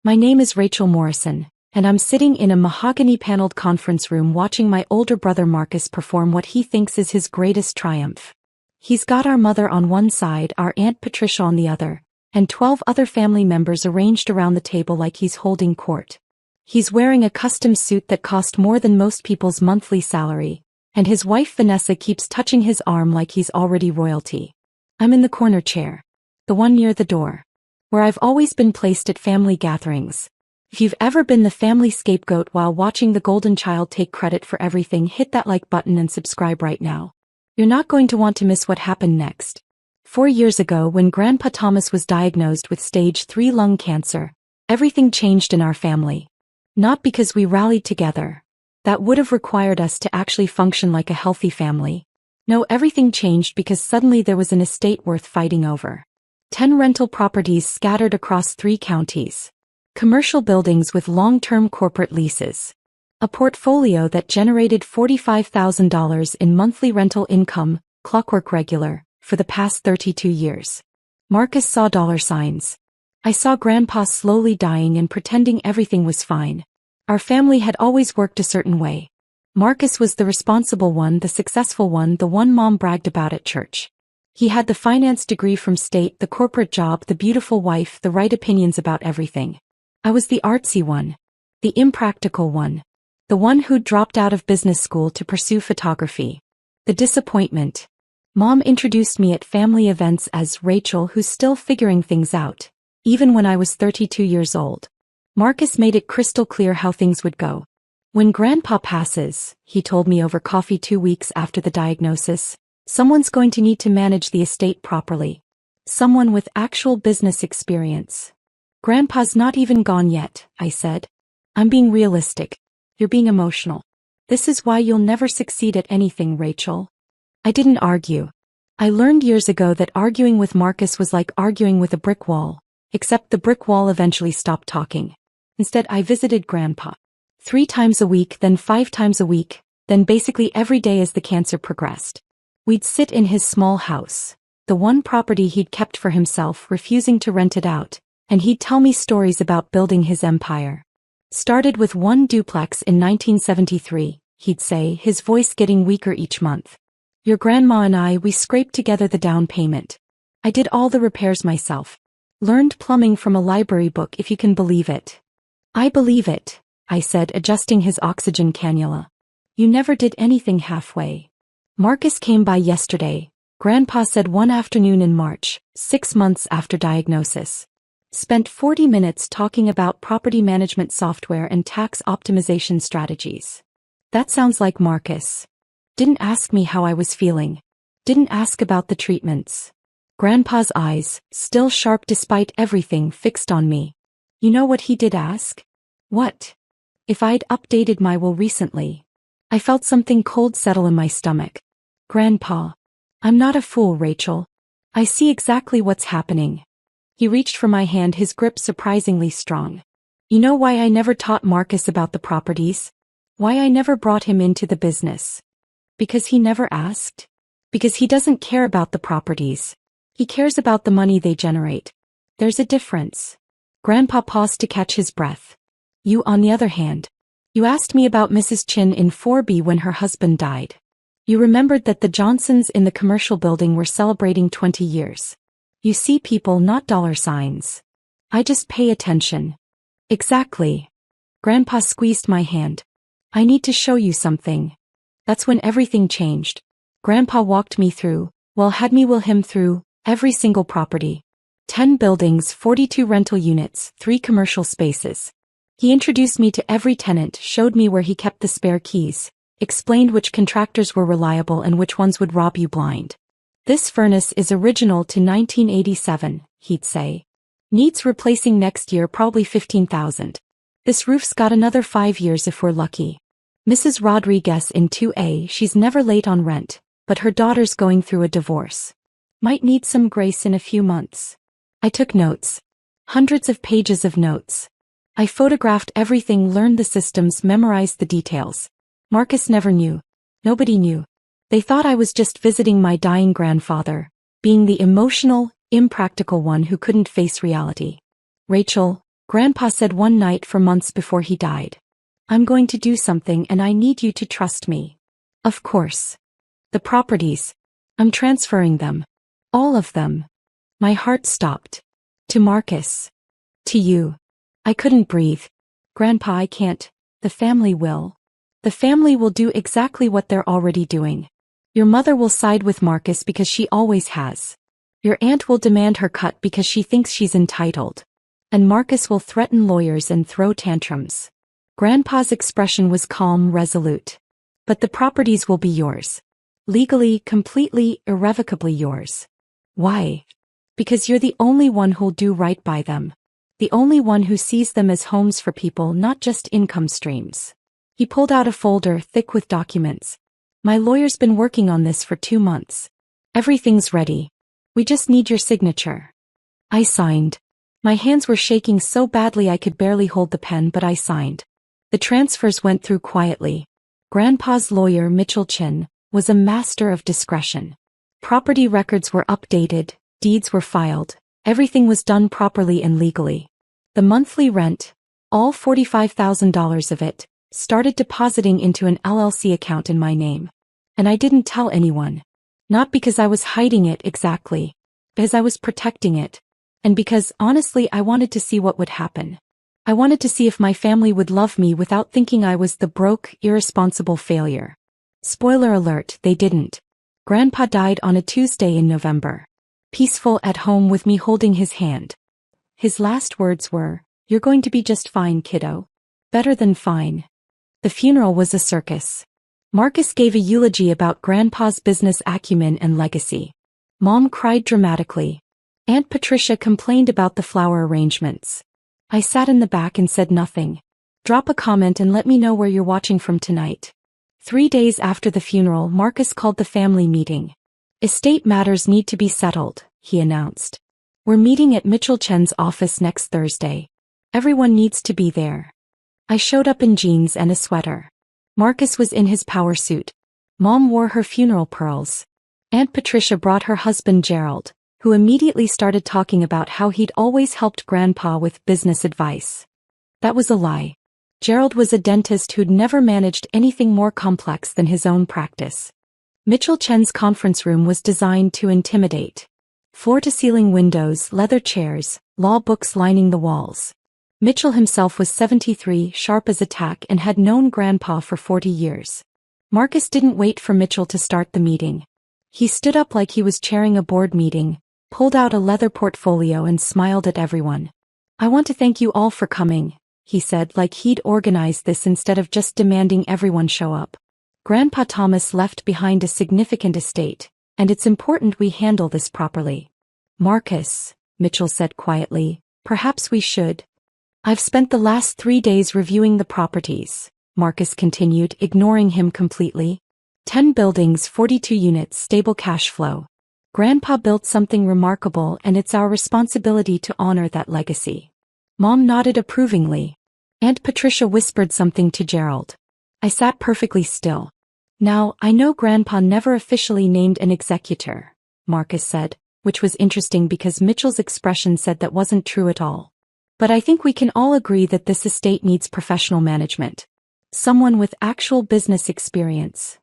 My name is Rachel Morrison, and I'm sitting in a mahogany-paneled conference room watching my older brother Marcus perform what he thinks is his greatest triumph. He's got our mother on one side, our Aunt Patricia on the other, and 12 other family members arranged around the table like he's holding court. He's wearing a custom suit that cost more than most people's monthly salary, and his wife Vanessa keeps touching his arm like he's already royalty. I'm in the corner chair, the one near the door, where I've always been placed at family gatherings. If you've ever been the family scapegoat while watching the golden child take credit for everything, hit that like button and subscribe right now. You're not going to want to miss what happened next. 4 years ago, when Grandpa Thomas was diagnosed with stage 3 lung cancer, everything changed in our family. Not because we rallied together. That would have required us to actually function like a healthy family. No, everything changed because suddenly there was an estate worth fighting over. 10 rental properties scattered across 3 counties. Commercial buildings with long-term corporate leases. A portfolio that generated $45,000 in monthly rental income, clockwork regular, for the past 32 years. Marcus saw dollar signs. I saw Grandpa slowly dying and pretending everything was fine. Our family had always worked a certain way. Marcus was the responsible one, the successful one, the one Mom bragged about at church. He had the finance degree from state, the corporate job, the beautiful wife, the right opinions about everything. I was the artsy one. The impractical one. The one who dropped out of business school to pursue photography. The disappointment. Mom introduced me at family events as Rachel, who's still figuring things out, even when I was 32 years old. Marcus made it crystal clear how things would go. When Grandpa passes, he told me over coffee 2 weeks after the diagnosis, someone's going to need to manage the estate properly. Someone with actual business experience. Grandpa's not even gone yet, I said. I'm being realistic. You're being emotional. This is why you'll never succeed at anything, Rachel. I didn't argue. I learned years ago that arguing with Marcus was like arguing with a brick wall, except the brick wall eventually stopped talking. Instead, I visited Grandpa 3 times a week, then 5 times a week, then basically every day as the cancer progressed. We'd sit in his small house, the one property he'd kept for himself, refusing to rent it out, and he'd tell me stories about building his empire. Started with 1 duplex in 1973, he'd say, his voice getting weaker each month. Your grandma and I, we scraped together the down payment. I did all the repairs myself. Learned plumbing from a library book, if you can believe it. I believe it, I said, adjusting his oxygen cannula. You never did anything halfway. Marcus came by yesterday, Grandpa said one afternoon in March, 6 months after diagnosis. Spent 40 minutes talking about property management software and tax optimization strategies. That sounds like Marcus. Didn't ask me how I was feeling. Didn't ask about the treatments. Grandpa's eyes, still sharp despite everything, fixed on me. You know what he did ask? What? If I'd updated my will recently. I felt something cold settle in my stomach. Grandpa. I'm not a fool, Rachel. I see exactly what's happening. He reached for my hand, his grip surprisingly strong. You know why I never taught Marcus about the properties? Why I never brought him into the business? Because he never asked? Because he doesn't care about the properties. He cares about the money they generate. There's a difference. Grandpa paused to catch his breath. You, on the other hand. You asked me about Mrs. Chin in 4B when her husband died. You remembered that the Johnsons in the commercial building were celebrating 20 years. You see people, not dollar signs. I just pay attention. Exactly. Grandpa squeezed my hand. I need to show you something. That's when everything changed. Grandpa walked me through, had me will him through, every single property. 10 buildings, 42 rental units, 3 commercial spaces. He introduced me to every tenant, showed me where he kept the spare keys, explained which contractors were reliable and which ones would rob you blind. This furnace is original to 1987, he'd say. Needs replacing next year, probably $15,000. This roof's got another 5 years if we're lucky. Mrs. Rodriguez in 2A, she's never late on rent, but her daughter's going through a divorce. Might need some grace in a few months. I took notes. Hundreds of pages of notes. I photographed everything, learned the systems, memorized the details. Marcus never knew. Nobody knew. They thought I was just visiting my dying grandfather, being the emotional, impractical one who couldn't face reality. Rachel, Grandpa said one night for months before he died. I'm going to do something and I need you to trust me. Of course. The properties. I'm transferring them. All of them. My heart stopped. To Marcus. To you. I couldn't breathe. Grandpa, I can't. The family will. The family will do exactly what they're already doing. Your mother will side with Marcus because she always has. Your aunt will demand her cut because she thinks she's entitled. And Marcus will threaten lawyers and throw tantrums. Grandpa's expression was calm, resolute. But the properties will be yours. Legally, completely, irrevocably yours. Why? Because you're the only one who'll do right by them. The only one who sees them as homes for people, not just income streams. He pulled out a folder thick with documents. My lawyer's been working on this for 2 months. Everything's ready. We just need your signature. I signed. My hands were shaking so badly I could barely hold the pen, but I signed. The transfers went through quietly. Grandpa's lawyer, Mitchell Chin, was a master of discretion. Property records were updated, deeds were filed, everything was done properly and legally. The monthly rent, all $45,000 of it, started depositing into an LLC account in my name. And I didn't tell anyone. Not because I was hiding it exactly, because I was protecting it. And because, honestly, I wanted to see what would happen. I wanted to see if my family would love me without thinking I was the broke, irresponsible failure. Spoiler alert, they didn't. Grandpa died on a Tuesday in November. Peaceful at home with me holding his hand. His last words were, "You're going to be just fine, kiddo. Better than fine." The funeral was a circus. Marcus gave a eulogy about Grandpa's business acumen and legacy. Mom cried dramatically. Aunt Patricia complained about the flower arrangements. I sat in the back and said nothing. Drop a comment and let me know where you're watching from tonight. 3 days after the funeral, Marcus called the family meeting. Estate matters need to be settled, he announced. We're meeting at Mitchell Chen's office next Thursday. Everyone needs to be there. I showed up in jeans and a sweater. Marcus was in his power suit. Mom wore her funeral pearls. Aunt Patricia brought her husband Gerald, who immediately started talking about how he'd always helped Grandpa with business advice. That was a lie. Gerald was a dentist who'd never managed anything more complex than his own practice. Mitchell Chen's conference room was designed to intimidate. Floor-to-ceiling windows, leather chairs, law books lining the walls. Mitchell himself was 73, sharp as a tack, and had known Grandpa for 40 years. Marcus didn't wait for Mitchell to start the meeting. He stood up like he was chairing a board meeting, pulled out a leather portfolio and smiled at everyone. "I want to thank you all for coming," he said, like he'd organized this instead of just demanding everyone show up. "Grandpa Thomas left behind a significant estate, and it's important we handle this properly." "Marcus," Mitchell said quietly, "perhaps we should." "I've spent the last 3 days reviewing the properties," Marcus continued, ignoring him completely. 10 buildings, 42 units, stable cash flow. Grandpa built something remarkable, and it's our responsibility to honor that legacy. Mom nodded approvingly. Aunt Patricia whispered something to Gerald. I sat perfectly still. "Now, I know Grandpa never officially named an executor," Marcus said, which was interesting because Mitchell's expression said that wasn't true at all. "But I think we can all agree that this estate needs professional management. Someone with actual business experience."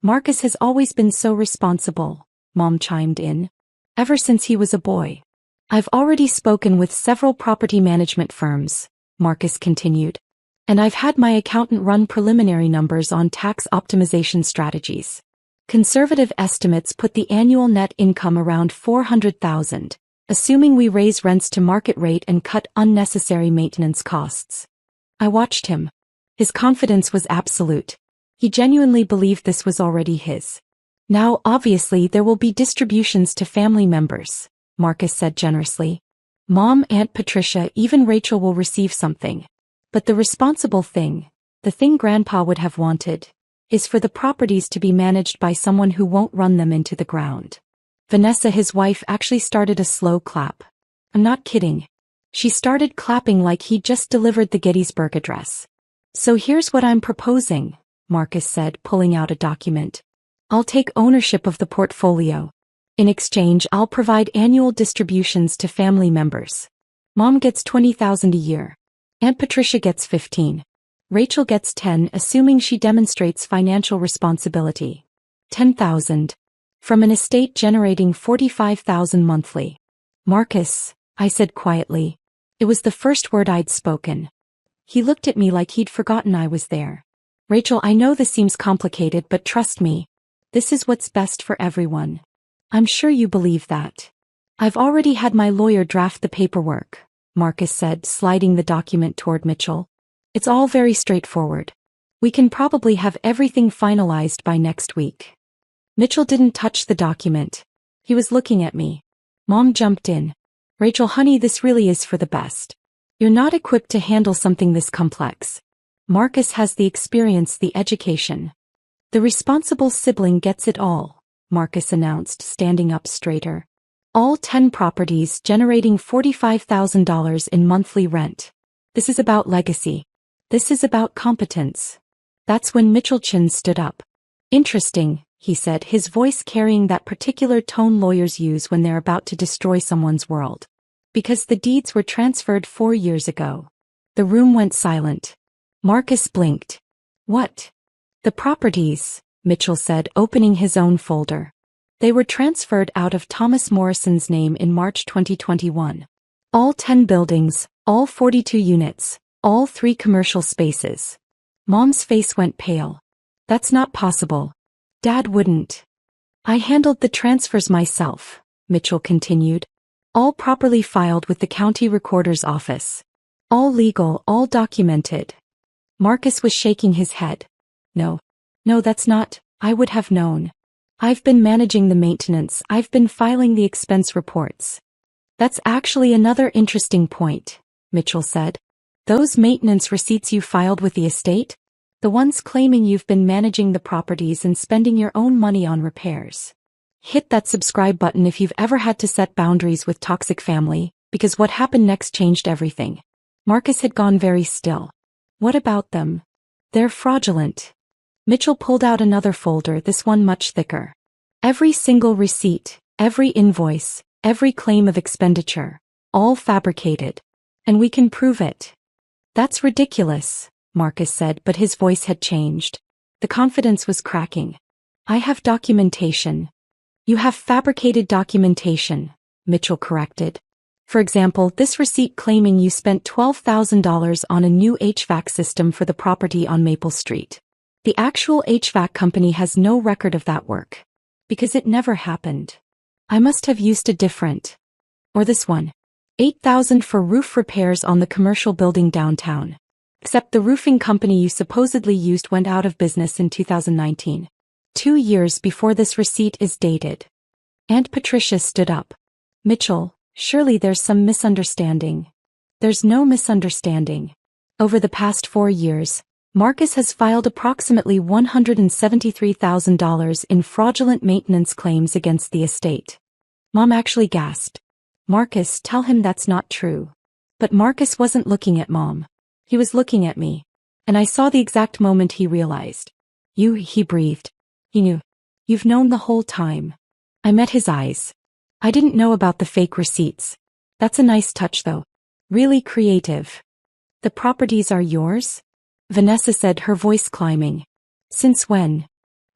"Marcus has always been so responsible," Mom chimed in. "Ever since he was a boy." "I've already spoken with several property management firms," Marcus continued. "And I've had my accountant run preliminary numbers on tax optimization strategies. Conservative estimates put the annual net income around $400,000, assuming we raise rents to market rate and cut unnecessary maintenance costs." I watched him. His confidence was absolute. He genuinely believed this was already his. "Now, obviously, there will be distributions to family members," Marcus said generously. "Mom, Aunt Patricia, even Rachel will receive something. But the responsible thing, the thing Grandpa would have wanted, is for the properties to be managed by someone who won't run them into the ground." Vanessa, his wife, actually started a slow clap. I'm not kidding. She started clapping like he'd just delivered the Gettysburg Address. "So here's what I'm proposing," Marcus said, pulling out a document. "I'll take ownership of the portfolio. In exchange, I'll provide annual distributions to family members. Mom gets $20,000 a year. Aunt Patricia gets 15. Rachel gets 10, assuming she demonstrates financial responsibility. 10,000. From an estate generating 45,000 monthly. Marcus, I said quietly. It was the first word I'd spoken. He looked at me like he'd forgotten I was there. Rachel, I know this seems complicated, but trust me. This is what's best for everyone. I'm sure you believe that. I've already had my lawyer draft the paperwork, Marcus said, sliding the document toward Mitchell. It's all very straightforward. We can probably have everything finalized by next week. Mitchell didn't touch the document. He was looking at me. Mom jumped in. Rachel, honey, this really is for the best. You're not equipped to handle something this complex. Marcus has the experience, the education. The responsible sibling gets it all, Marcus announced, standing up straighter. All 10 properties generating $45,000 in monthly rent. This is about legacy. This is about competence. That's when Mitchell Chin stood up. Interesting, he said, his voice carrying that particular tone lawyers use when they're about to destroy someone's world. Because the deeds were transferred 4 years ago. The room went silent. Marcus blinked. What? The properties, Mitchell said, opening his own folder. They were transferred out of Thomas Morrison's name in March 2021. All 10 buildings, all 42 units, all 3 commercial spaces. Mom's face went pale. That's not possible. Dad wouldn't. I handled the transfers myself, Mitchell continued. All properly filed with the county recorder's office. All legal, all documented. Marcus was shaking his head. No, that's not, I would have known. I've been managing the maintenance, I've been filing the expense reports. That's actually another interesting point, Mitchell said. Those maintenance receipts you filed with the estate? The ones claiming you've been managing the properties and spending your own money on repairs. Hit that subscribe button if you've ever had to set boundaries with toxic family, because what happened next changed everything. Marcus had gone very still. What about them? They're fraudulent. Mitchell pulled out another folder, this one much thicker. Every single receipt, every invoice, every claim of expenditure, all fabricated. And we can prove it. That's ridiculous, Marcus said, but his voice had changed. The confidence was cracking. I have documentation. You have fabricated documentation, Mitchell corrected. For example, this receipt claiming you spent $12,000 on a new HVAC system for the property on Maple Street. The actual HVAC company has no record of that work. Because it never happened. I must have used a different. Or this one. $8,000 for roof repairs on the commercial building downtown. Except the roofing company you supposedly used went out of business in 2019. 2 years before this receipt is dated. Aunt Patricia stood up. Mitchell, surely there's some misunderstanding. There's no misunderstanding. Over the past 4 years, Marcus has filed approximately $173,000 in fraudulent maintenance claims against the estate. Mom actually gasped. Marcus, tell him that's not true. But Marcus wasn't looking at Mom. He was looking at me. And I saw the exact moment he realized. He breathed. He knew. You've known the whole time. I met his eyes. I didn't know about the fake receipts. That's a nice touch though. Really creative. The properties are yours? Vanessa said, her voice climbing. Since when?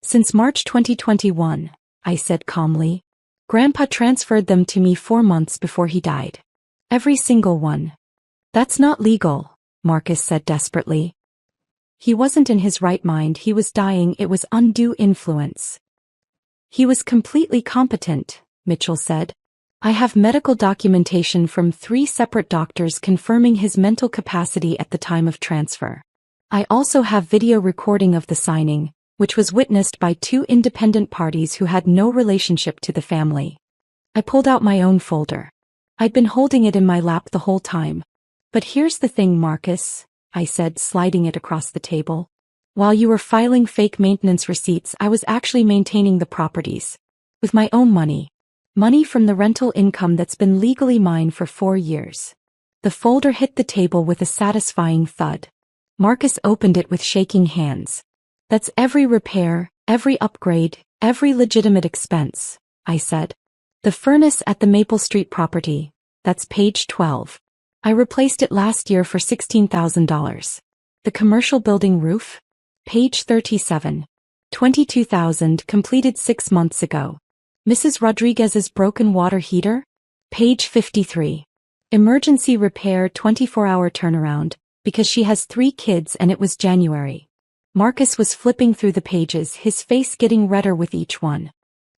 Since March 2021, I said calmly. Grandpa transferred them to me 4 months before he died. Every single one. That's not legal, Marcus said desperately. He wasn't in his right mind, he was dying, it was undue influence. He was completely competent, Mitchell said. I have medical documentation from 3 separate doctors confirming his mental capacity at the time of transfer. I also have video recording of the signing, which was witnessed by 2 independent parties who had no relationship to the family. I pulled out my own folder. I'd been holding it in my lap the whole time. But here's the thing, Marcus, I said, sliding it across the table. While you were filing fake maintenance receipts, I was actually maintaining the properties. With my own money. Money from the rental income that's been legally mine for 4 years. The folder hit the table with a satisfying thud. Marcus opened it with shaking hands. That's every repair, every upgrade, every legitimate expense, I said. The furnace at the Maple Street property, that's page 12. I replaced it last year for $16,000. The commercial building roof? Page 37. 22,000 completed 6 months ago. Mrs. Rodriguez's broken water heater? Page 53. Emergency repair 24-hour turnaround, because she has 3 kids and it was January. Marcus was flipping through the pages, his face getting redder with each one.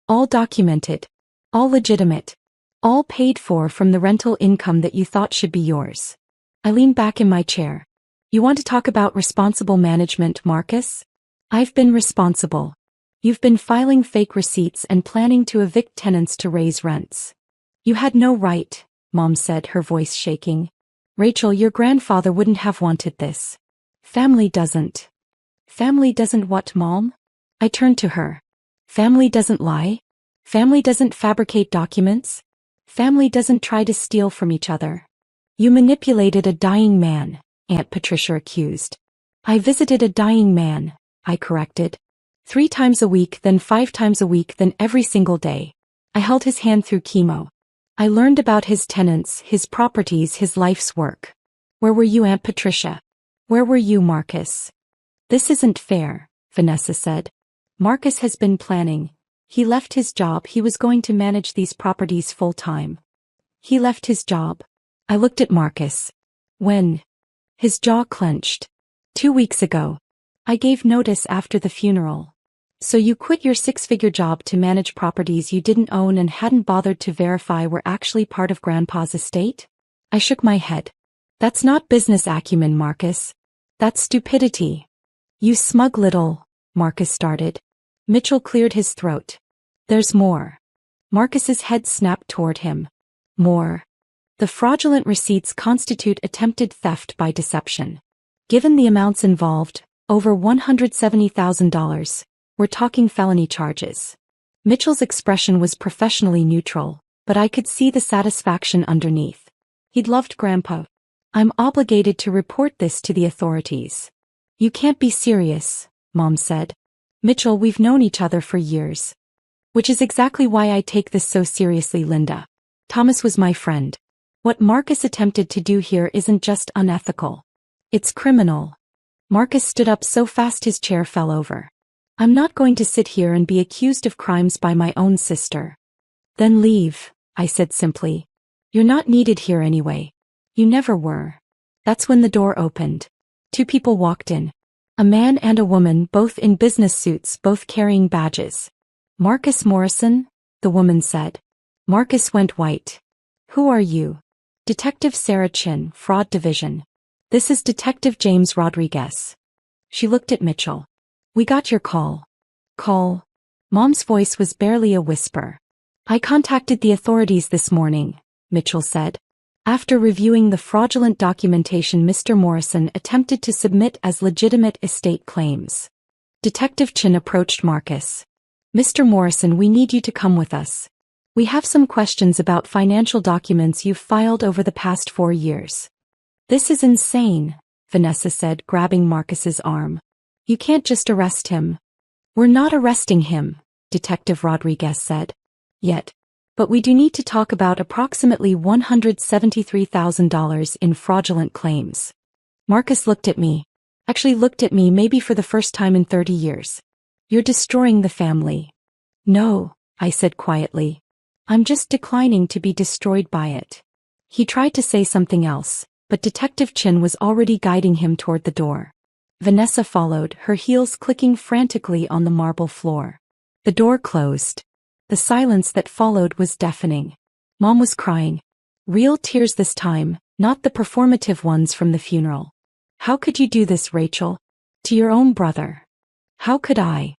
All documented. All legitimate. All paid for from the rental income that you thought should be yours. I leaned back in my chair. You want to talk about responsible management, Marcus? I've been responsible. You've been filing fake receipts and planning to evict tenants to raise rents. You had no right, Mom said, her voice shaking. Rachel, your grandfather wouldn't have wanted this. Family doesn't. Family doesn't what, Mom? I turned to her. Family doesn't lie? Family doesn't fabricate documents? Family doesn't try to steal from each other. You manipulated a dying man, Aunt Patricia accused. I visited a dying man, I corrected. 3 times a week, then 5 times a week, then every single day. I held his hand through chemo. I learned about his tenants, his properties, his life's work. Where were you, Aunt Patricia? Where were you, Marcus? This isn't fair, Vanessa said. Marcus has been planning. He left his job. He was going to manage these properties full-time. He left his job. I looked at Marcus. When? His jaw clenched. 2 weeks ago. I gave notice after the funeral. So you quit your 6-figure job to manage properties you didn't own and hadn't bothered to verify were actually part of Grandpa's estate? I shook my head. That's not business acumen, Marcus. That's stupidity. You smug little, Marcus started. Mitchell cleared his throat. There's more. Marcus's head snapped toward him. More. The fraudulent receipts constitute attempted theft by deception. Given the amounts involved, over $170,000, we're talking felony charges. Mitchell's expression was professionally neutral, but I could see the satisfaction underneath. He'd loved Grandpa. I'm obligated to report this to the authorities. You can't be serious, Mom said. Mitchell, we've known each other for years. Which is exactly why I take this so seriously, Linda. Thomas was my friend. What Marcus attempted to do here isn't just unethical. It's criminal. Marcus stood up so fast his chair fell over. I'm not going to sit here and be accused of crimes by my own sister. Then leave, I said simply. You're not needed here anyway. You never were. That's when the door opened. 2 people walked in. A man and a woman, both in business suits, both carrying badges. Marcus Morrison, the woman said. Marcus went white. Who are you? Detective Sarah Chin, Fraud Division. This is Detective James Rodriguez. She looked at Mitchell. We got your call. Call? Mom's voice was barely a whisper. I contacted the authorities this morning, Mitchell said. After reviewing the fraudulent documentation Mr. Morrison attempted to submit as legitimate estate claims. Detective Chin approached Marcus. Mr. Morrison, we need you to come with us. We have some questions about financial documents you've filed over the past 4 years. This is insane, Vanessa said, grabbing Marcus's arm. You can't just arrest him. We're not arresting him, Detective Rodriguez said. Yet. But we do need to talk about approximately $173,000 in fraudulent claims. Marcus looked at me. Actually looked at me maybe for the first time in 30 years. You're destroying the family. No, I said quietly. I'm just declining to be destroyed by it. He tried to say something else, but Detective Chin was already guiding him toward the door. Vanessa followed, her heels clicking frantically on the marble floor. The door closed. The silence that followed was deafening. Mom was crying. Real tears this time, not the performative ones from the funeral. How could you do this, Rachel? To your own brother. How could I?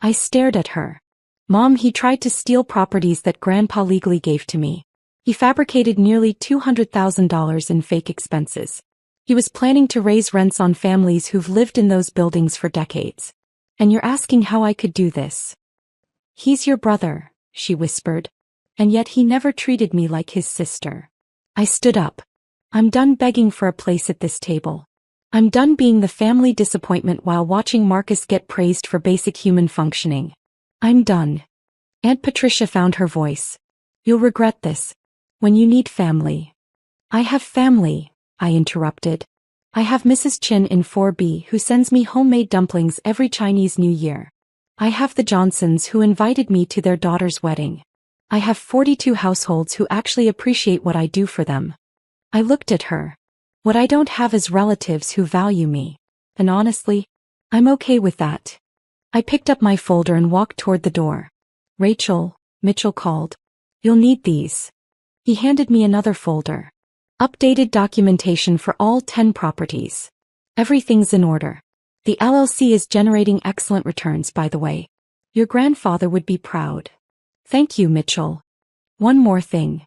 I stared at her. Mom, he tried to steal properties that Grandpa legally gave to me. He fabricated nearly $200,000 in fake expenses. He was planning to raise rents on families who've lived in those buildings for decades. And you're asking how I could do this? He's your brother, she whispered. And yet he never treated me like his sister. I stood up. I'm done begging for a place at this table. I'm done being the family disappointment while watching Marcus get praised for basic human functioning. I'm done. Aunt Patricia found her voice. You'll regret this. When you need family. I have family, I interrupted. I have Mrs. Chin in 4B who sends me homemade dumplings every Chinese New Year. I have the Johnsons who invited me to their daughter's wedding. I have 42 households who actually appreciate what I do for them. I looked at her. What I don't have is relatives who value me. And honestly, I'm okay with that. I picked up my folder and walked toward the door. Rachel, Mitchell called. You'll need these. He handed me another folder. Updated documentation for all 10 properties. Everything's in order. The LLC is generating excellent returns, by the way. Your grandfather would be proud. Thank you, Mitchell. One more thing.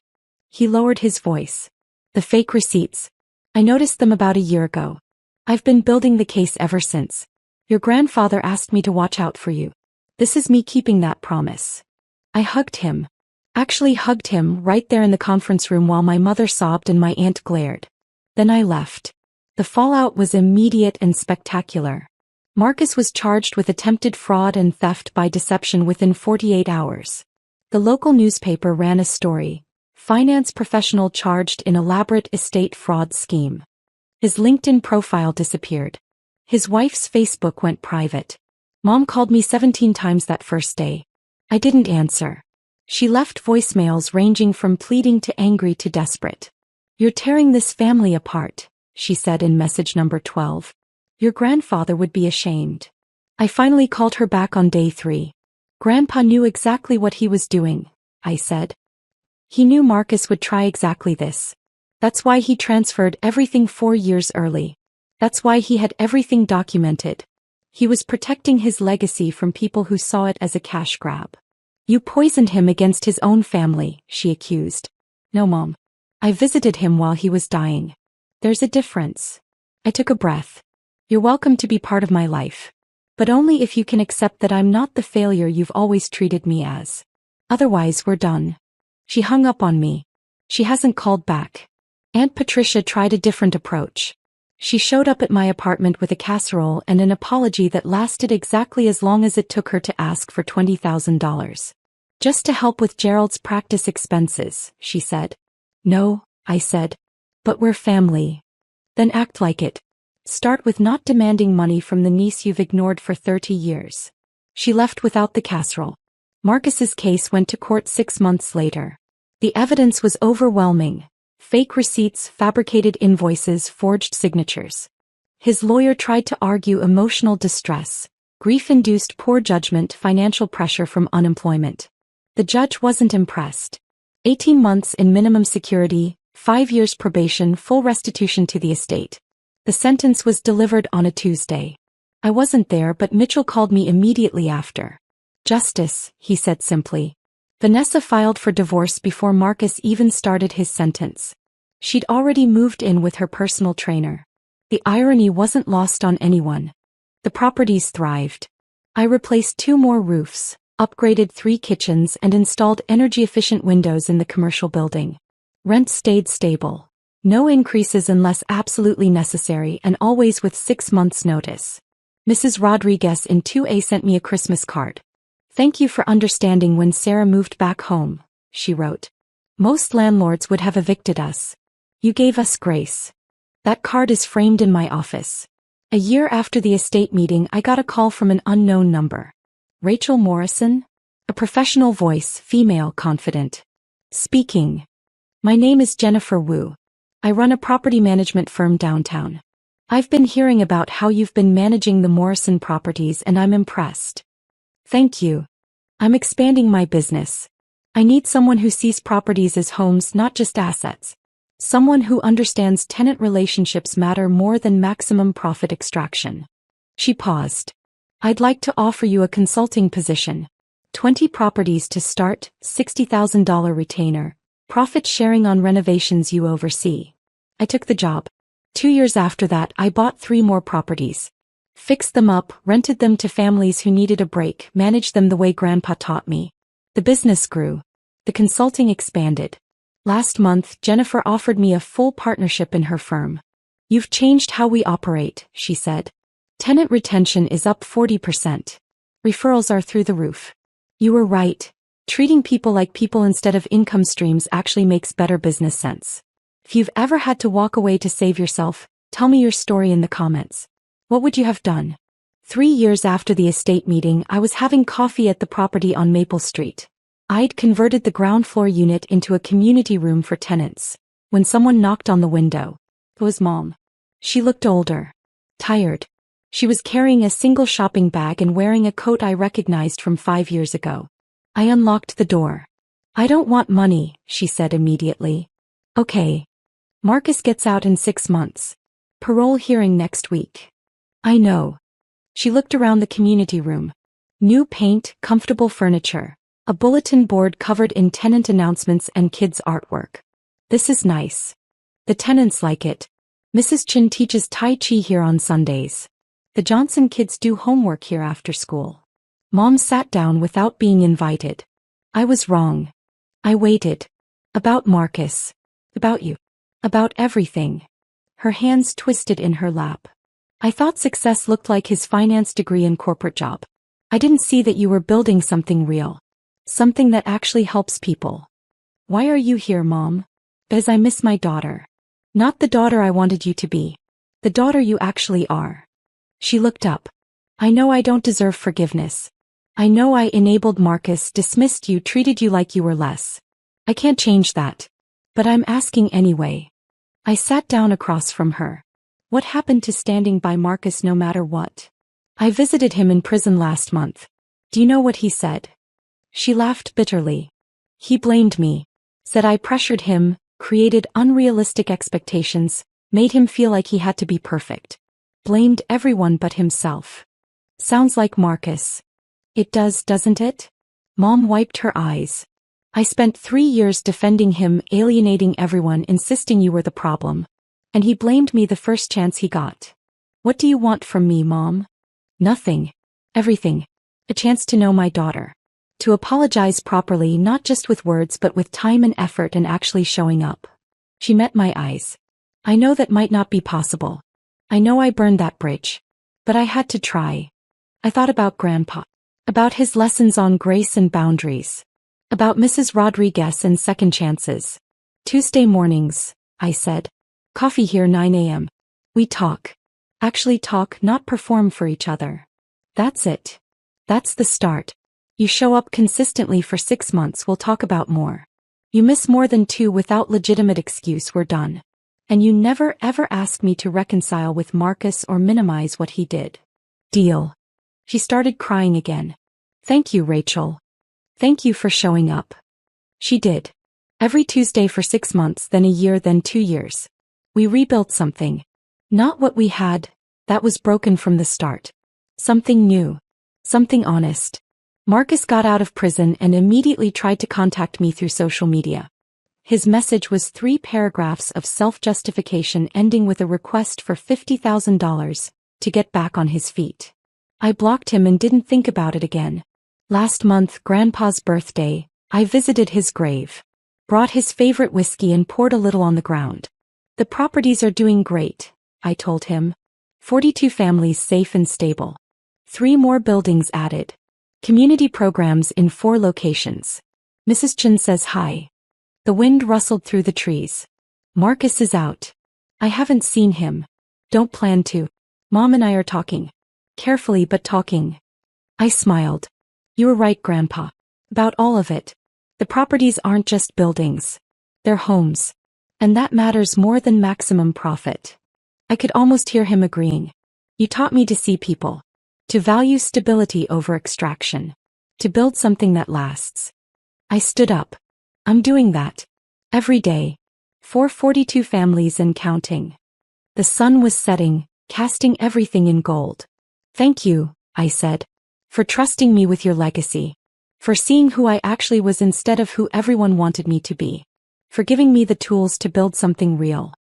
He lowered his voice. The fake receipts. I noticed them about a year ago. I've been building the case ever since. Your grandfather asked me to watch out for you. This is me keeping that promise. I hugged him. Actually hugged him right there in the conference room while my mother sobbed and my aunt glared. Then I left. The fallout was immediate and spectacular. Marcus was charged with attempted fraud and theft by deception within 48 hours. The local newspaper ran a story. Finance professional charged in elaborate estate fraud scheme. His LinkedIn profile disappeared. His wife's Facebook went private. Mom called me 17 times that first day. I didn't answer. She left voicemails ranging from pleading to angry to desperate. You're tearing this family apart, she said in message number 12. Your grandfather would be ashamed. I finally called her back on day 3. Grandpa knew exactly what he was doing, I said. He knew Marcus would try exactly this. That's why he transferred everything 4 years early. That's why he had everything documented. He was protecting his legacy from people who saw it as a cash grab. You poisoned him against his own family, she accused. No, Mom. I visited him while he was dying. There's a difference. I took a breath. You're welcome to be part of my life. But only if you can accept that I'm not the failure you've always treated me as. Otherwise, we're done. She hung up on me. She hasn't called back. Aunt Patricia tried a different approach. She showed up at my apartment with a casserole and an apology that lasted exactly as long as it took her to ask for $20,000. Just to help with Gerald's practice expenses, she said. No, I said. But we're family. Then act like it. Start with not demanding money from the niece you've ignored for 30 years. She left without the casserole. Marcus's case went to court 6 months later. The evidence was overwhelming. Fake receipts, fabricated invoices, forged signatures. His lawyer tried to argue emotional distress, grief-induced poor judgment, financial pressure from unemployment. The judge wasn't impressed. 18 months in minimum security, 5 years probation, full restitution to the estate. The sentence was delivered on a Tuesday. I wasn't there, but Mitchell called me immediately after. Justice, he said simply. Vanessa filed for divorce before Marcus even started his sentence. She'd already moved in with her personal trainer. The irony wasn't lost on anyone. The properties thrived. I replaced 2 more roofs, upgraded 3 kitchens and installed energy-efficient windows in the commercial building. Rent stayed stable. No increases unless absolutely necessary and always with 6 months' notice. Mrs. Rodriguez in 2A sent me a Christmas card. Thank you for understanding when Sarah moved back home, she wrote. Most landlords would have evicted us. You gave us grace. That card is framed in my office. A year after the estate meeting, I got a call from an unknown number. Rachel Morrison? A professional voice, female, confident. Speaking. My name is Jennifer Wu. I run a property management firm downtown. I've been hearing about how you've been managing the Morrison properties and I'm impressed. Thank you. I'm expanding my business. I need someone who sees properties as homes, not just assets. Someone who understands tenant relationships matter more than maximum profit extraction. She paused. I'd like to offer you a consulting position. 20 properties to start, $60,000 retainer, profit sharing on renovations you oversee. I took the job. 2 years after that, I bought 3 more properties. Fixed them up, rented them to families who needed a break, managed them the way Grandpa taught me. The business grew. The consulting expanded. Last month, Jennifer offered me a full partnership in her firm. You've changed how we operate, she said. Tenant retention is up 40%. Referrals are through the roof. You were right. Treating people like people instead of income streams actually makes better business sense. If you've ever had to walk away to save yourself, tell me your story in the comments. What would you have done? 3 years after the estate meeting, I was having coffee at the property on Maple Street. I'd converted the ground floor unit into a community room for tenants, when someone knocked on the window. It was Mom. She looked older. Tired. She was carrying a single shopping bag and wearing a coat I recognized from 5 years ago. I unlocked the door. "I don't want money," she said immediately. "Okay. Marcus gets out in 6 months. Parole hearing next week." "I know." She looked around the community room. New paint, comfortable furniture, a bulletin board covered in tenant announcements and kids' artwork. "This is nice. The tenants like it. Mrs. Chin teaches Tai Chi here on Sundays. The Johnson kids do homework here after school." Mom sat down without being invited. "I was wrong. I waited. About Marcus. About you. About everything." Her hands twisted in her lap. "I thought success looked like his finance degree and corporate job. I didn't see that you were building something real. Something that actually helps people." "Why are you here, Mom?" "Because I miss my daughter. Not the daughter I wanted you to be. The daughter you actually are." She looked up. "I know I don't deserve forgiveness. I know I enabled Marcus, dismissed you, treated you like you were less. I can't change that. But I'm asking anyway." I sat down across from her. "What happened to standing by Marcus no matter what?" "I visited him in prison last month. Do you know what he said?" She laughed bitterly. "He blamed me. Said I pressured him, created unrealistic expectations, made him feel like he had to be perfect. Blamed everyone but himself. Sounds like Marcus." "It does, doesn't it?" Mom wiped her eyes. "I spent 3 years defending him, alienating everyone, insisting you were the problem. And he blamed me the first chance he got. What do you want from me, Mom?" "Nothing. Everything. A chance to know my daughter. To apologize properly, not just with words but with time and effort and actually showing up." She met my eyes. "I know that might not be possible. I know I burned that bridge. But I had to try. I thought about Grandpa. About his lessons on grace and boundaries. About Mrs. Rodriguez and second chances. Tuesday mornings," I said. "Coffee here 9 a.m. We talk. Actually talk, not perform for each other. That's it. That's the start. You show up consistently for 6 months, we'll talk about more. You miss more than 2 without legitimate excuse, we're done. And you never ever ask me to reconcile with Marcus or minimize what he did. Deal." She started crying again. "Thank you, Rachel. Thank you for showing up." She did. Every Tuesday for 6 months, then a year, then 2 years. We rebuilt something. Not what we had, that was broken from the start. Something new. Something honest. Marcus got out of prison and immediately tried to contact me through social media. His message was 3 paragraphs of self-justification ending with a request for $50,000 to get back on his feet. I blocked him and didn't think about it again. Last month, Grandpa's birthday, I visited his grave. Brought his favorite whiskey and poured a little on the ground. "The properties are doing great," I told him. 42 families safe and stable. 3 more buildings added. Community programs in 4 locations. Mrs. Chin says hi. The wind rustled through the trees. Marcus is out. I haven't seen him. Don't plan to. Mom and I are talking. Carefully but talking. I smiled. You were right, Grandpa. About all of it. The properties aren't just buildings. They're homes. And that matters more than maximum profit. I could almost hear him agreeing. You taught me to see people. To value stability over extraction. To build something that lasts. I stood up. I'm doing that. Every day. For 42 families and counting. The sun was setting, casting everything in gold. Thank you, I said. For trusting me with your legacy. For seeing who I actually was instead of who everyone wanted me to be. For giving me the tools to build something real.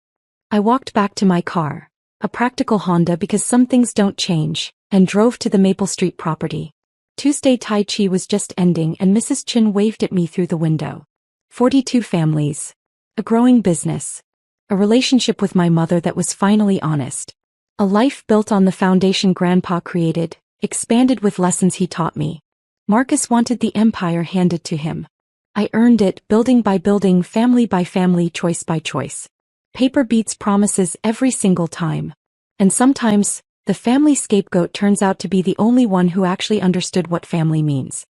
I walked back to my car. A practical Honda because some things don't change. And drove to the Maple Street property. Tuesday Tai Chi was just ending and Mrs. Chin waved at me through the window. 42 families. A growing business. A relationship with my mother that was finally honest. A life built on the foundation Grandpa created, expanded with lessons he taught me. Marcus wanted the empire handed to him. I earned it, building by building, family by family, choice by choice. paper beats promises every single time. And sometimes, the family scapegoat turns out to be the only one who actually understood what family means.